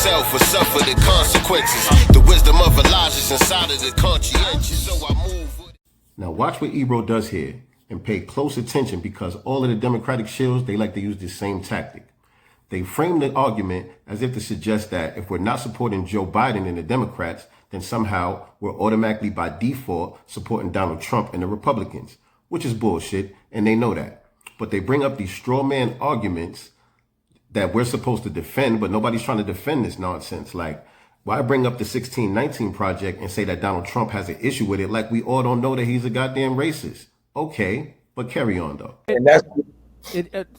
myself or suffer the consequences. The wisdom of Elijah is inside of the conscientious, so I move with it. Now watch what Ebro does here and pay close attention, because all of the Democratic shills, they like to use this same tactic. They frame the argument as if to suggest that if we're not supporting Joe Biden and the Democrats, then somehow we're automatically by default supporting Donald Trump and the Republicans, which is bullshit, and they know that. But they bring up these straw man arguments that we're supposed to defend, but nobody's trying to defend this nonsense. Like, why bring up the 1619 Project and say that Donald Trump has an issue with it like we all don't know that he's a goddamn racist? Okay, but carry on though. And that's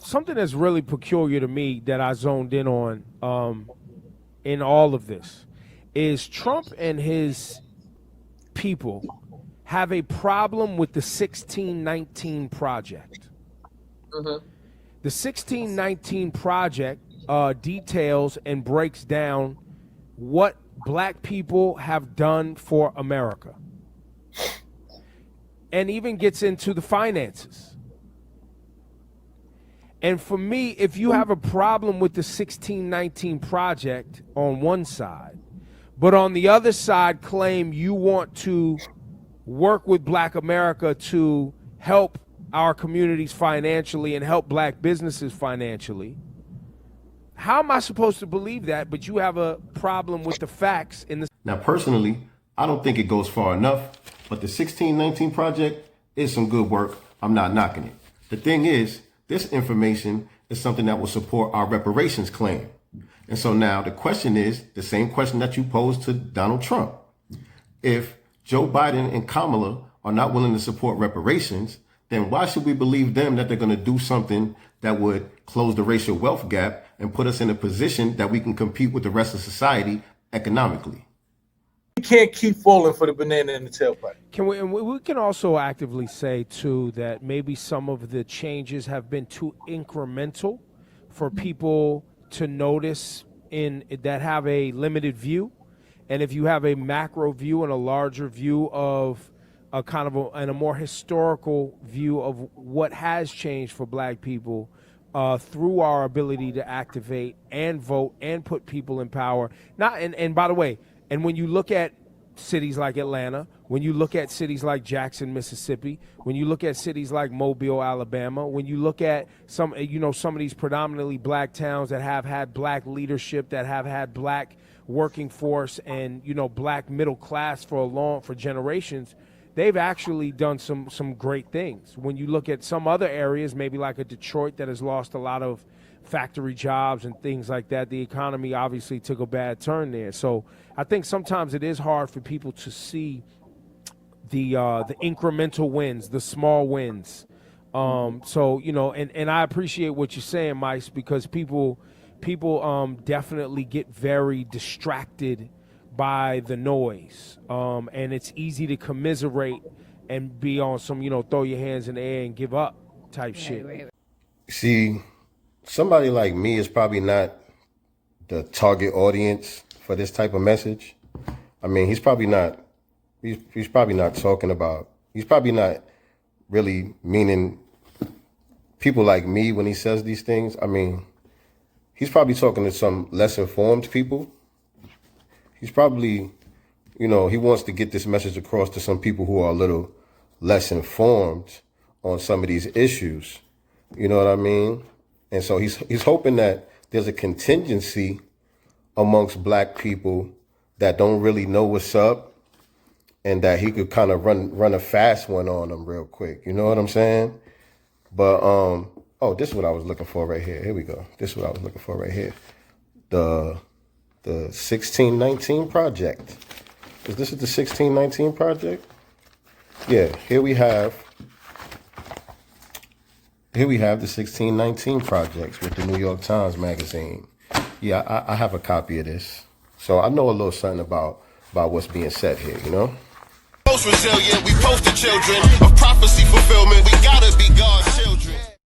something that's really peculiar to me that I zoned in on in all of this is Trump and his people have a problem with the 1619 Project. Mm-hmm. The 1619 Project details and breaks down what black people have done for America, and even gets into the finances. And for me, if you have a problem with the 1619 Project on one side, but on the other side claim you want to work with black America to help our communities financially and help black businesses financially, how am I supposed to believe that? But you have a problem with the facts in the. Now, personally, I don't think it goes far enough, but the 1619 Project is some good work. I'm not knocking it. The thing is, this information is something that will support our reparations claim. And so now the question is the same question that you posed to Donald Trump. If Joe Biden and Kamala are not willing to support reparations, then why should we believe them that they're going to do something that would close the racial wealth gap and put us in a position that we can compete with the rest of society economically? We can't keep falling for the banana in the tailpipe. Can we can also actively say too that maybe some of the changes have been too incremental for people to notice in that have a limited view, and if you have a macro view and a larger view of a kind of and a more historical view of what has changed for black people through our ability to activate and vote and put people in power. And by the way, and when you look at cities like Atlanta, when you look at cities like Jackson, Mississippi, when you look at cities like Mobile, Alabama, when you look at some of these predominantly black towns that have had black leadership, that have had black working force and, black middle class for generations, they've actually done some great things. When you look at some other areas, maybe like a Detroit that has lost a lot of factory jobs and things like that, the economy obviously took a bad turn there. So I think sometimes it is hard for people to see the incremental wins, the small wins. And I appreciate what you're saying, Mike, because people definitely get very distracted by the noise, and it's easy to commiserate and be on some, throw your hands in the air and give up type shit. See, somebody like me is probably not the target audience for this type of message. I mean, he's probably not talking about, he's probably not really meaning people like me when he says these things. I mean, he's probably talking to some less informed people. He's probably, he wants to get this message across to some people who are a little less informed on some of these issues. You know what I mean? And so he's hoping that there's a contingency amongst black people that don't really know what's up, and that he could kind of run a fast one on them real quick. You know what I'm saying? But, this is what I was looking for right here. Here we go. This is what I was looking for right here. The 1619 Project. Is this the 1619 Project? Yeah, here we have the 1619 Projects with the New York Times Magazine. Yeah, I have a copy of this. So I know a little something about what's being said here, Most resilient, we poster children of prophecy fulfillment. We gotta be God's